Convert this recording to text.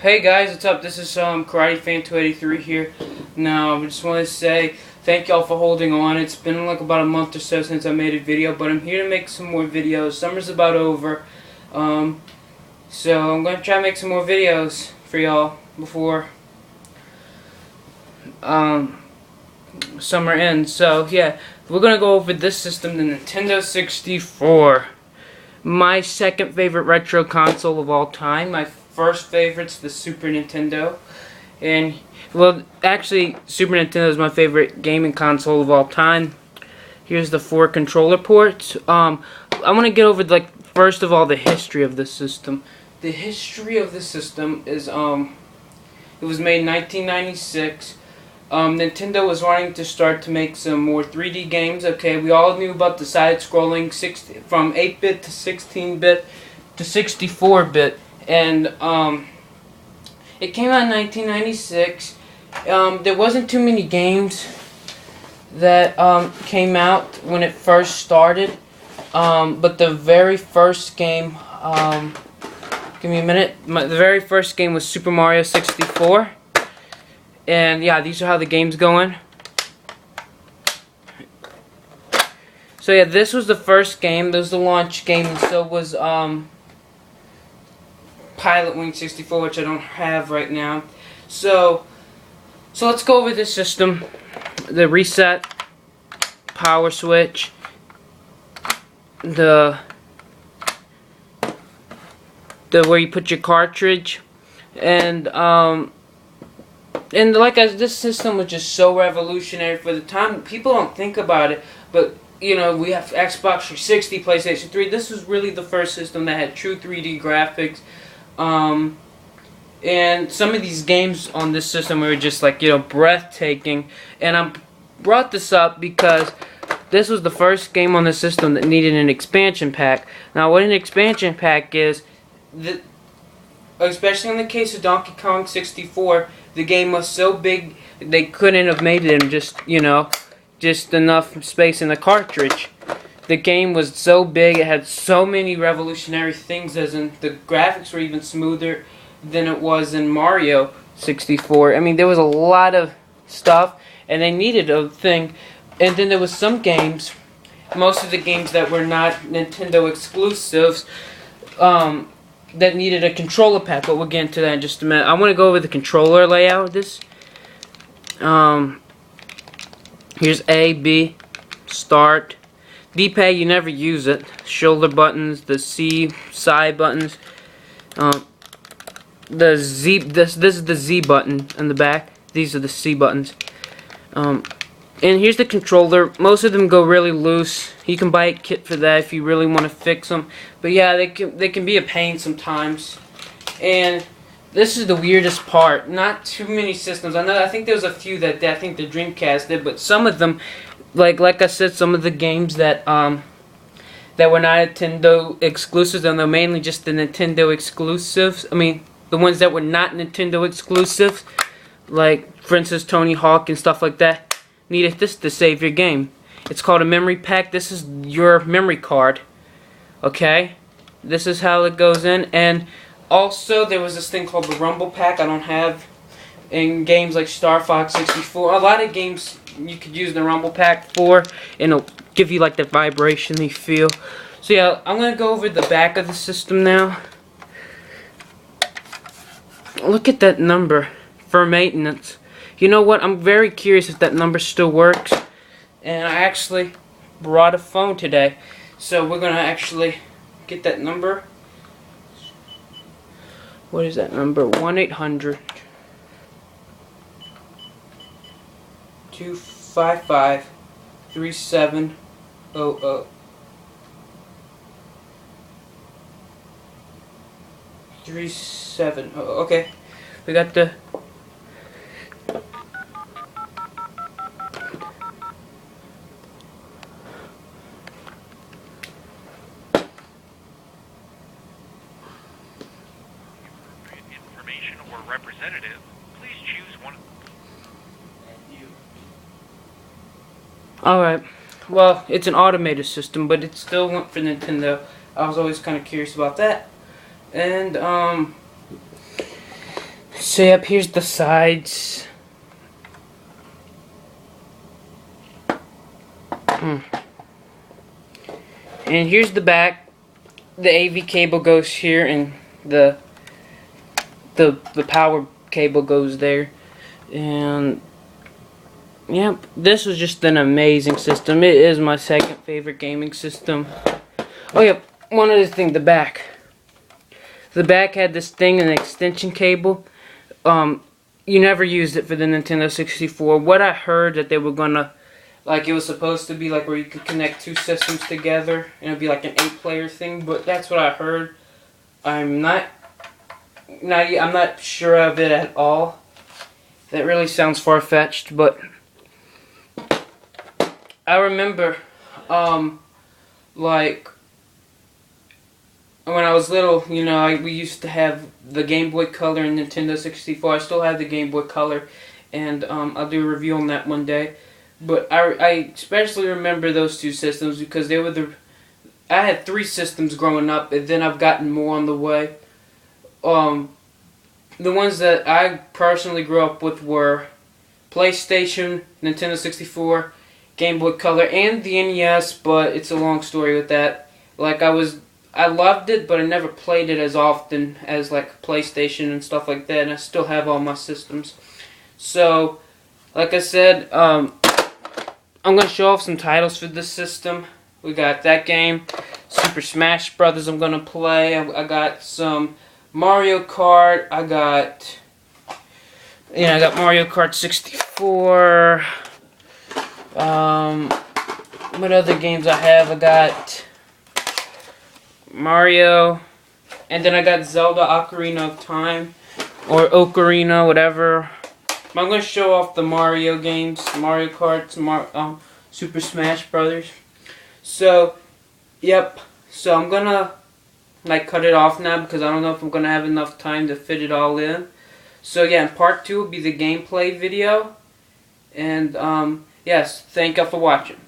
Hey guys, what's up? This is Karate Fan 283 here. Now, I just want to say thank y'all for holding on. It's been like about a month or so since I made a video, but I'm here to make some more videos. Summer's about over, so I'm going to try to make some more videos for y'all before summer ends. So yeah, we're going to go over this system, the Nintendo 64. My second favorite retro console of all time. My first favorite's the Super Nintendo. And, well, actually, Super Nintendo is my favorite gaming console of all time. Here's the 4 controller ports. I want to get over, first of all, the history of the system. The history of the system is, it was made in 1996. Nintendo was wanting to start to make some more 3D games. Okay, we all knew about the side-scrolling from 8-bit to 16-bit to 64-bit, and it came out in 1996. There wasn't too many games that came out when it first started, but the very first game, give me a minute, the very first game was Super Mario 64. And yeah, these are how the game's going. So yeah, this was the first game. This was the launch game, and so was Pilot Wing 64, which I don't have right now. So let's go over this system. The reset, power switch, the where you put your cartridge, and this system was just so revolutionary for the time. People don't think about it, but you know, we have Xbox 360, PlayStation 3. This was really the first system that had true 3D graphics. And some of these games on this system were just breathtaking. And I brought this up because this was the first game on the system that needed an expansion pack. Now, what an expansion pack is, especially in the case of Donkey Kong 64, the game was so big they couldn't have made it in just enough space in the cartridge. The game was so big, it had so many revolutionary things, as in the graphics were even smoother than it was in Mario 64. I mean, there was a lot of stuff, and they needed a thing. And then there was some games, most of the games that were not Nintendo exclusives, that needed a controller pack, but we'll get into that in just a minute. I want to go over the controller layout of this. Here's A, B, start. D-pad, you never use it. Shoulder buttons, the C, side buttons. The Z, this is the Z button in the back. These are the C buttons. And here's the controller. Most of them go really loose. You can buy a kit for that if you really want to fix them. But yeah, they can be a pain sometimes. And this is the weirdest part. Not too many systems. I think there was a few that I think the Dreamcast did, but some of them, like I said, some of the games that were not Nintendo exclusives, and they're mainly just the Nintendo exclusives. I mean, the ones that were not Nintendo exclusives, like for instance Tony Hawk and stuff like that, needed this to save your game. It's called a memory pack. This is your memory card. Okay? This is how it goes in. And also there was this thing called the Rumble Pack I don't have in games like Star Fox 64. A lot of games you could use the Rumble Pack for, and it'll give you like the vibration you feel. So yeah, I'm going to go over the back of the system now. Look at that number for maintenance. You know what? I'm very curious if that number still works. And I actually brought a phone today. So we're going to actually get that number. What is that number? 1-800 255 3700. 3700. Okay. We got the or representative, please choose one. Alright, well, it's an automated system, but it still went for Nintendo. I was always kind of curious about that. And So yep, here's the sides. And here's the back. The AV cable goes here, and the power cable goes there. And yep, this was just an amazing system. It is my second favorite gaming system. Oh yep, one other thing, the back. The back had this thing, an extension cable. You never used it for the Nintendo 64. What I heard that they were gonna, like, it was supposed to be like where you could connect two systems together and it'd be like an 8-player thing, but that's what I heard. I'm not sure of it at all. That really sounds far-fetched, but I remember, like, when I was little, you know, we used to have the Game Boy Color and Nintendo 64. I still have the Game Boy Color, and I'll do a review on that one day. But I especially remember those two systems because they were I had 3 systems growing up, and then I've gotten more on the way. The ones that I personally grew up with were PlayStation, Nintendo 64, Game Boy Color, and the NES, but it's a long story with that. Like, I loved it, but I never played it as often as, like, PlayStation and stuff like that, and I still have all my systems. So, like I said, I'm going to show off some titles for this system. We got that game, Super Smash Brothers I'm going to play. I got some Mario Kart. I got Mario Kart 64. What other games I have? I got Mario, and then I got Zelda Ocarina of Time, or Ocarina, whatever. I'm going to show off the Mario games, Mario Kart, Super Smash Brothers. So, yep. So I'm going to, like, cut it off now because I don't know if I'm going to have enough time to fit it all in. So yeah, part 2 will be the gameplay video. And, yes, thank you for watching.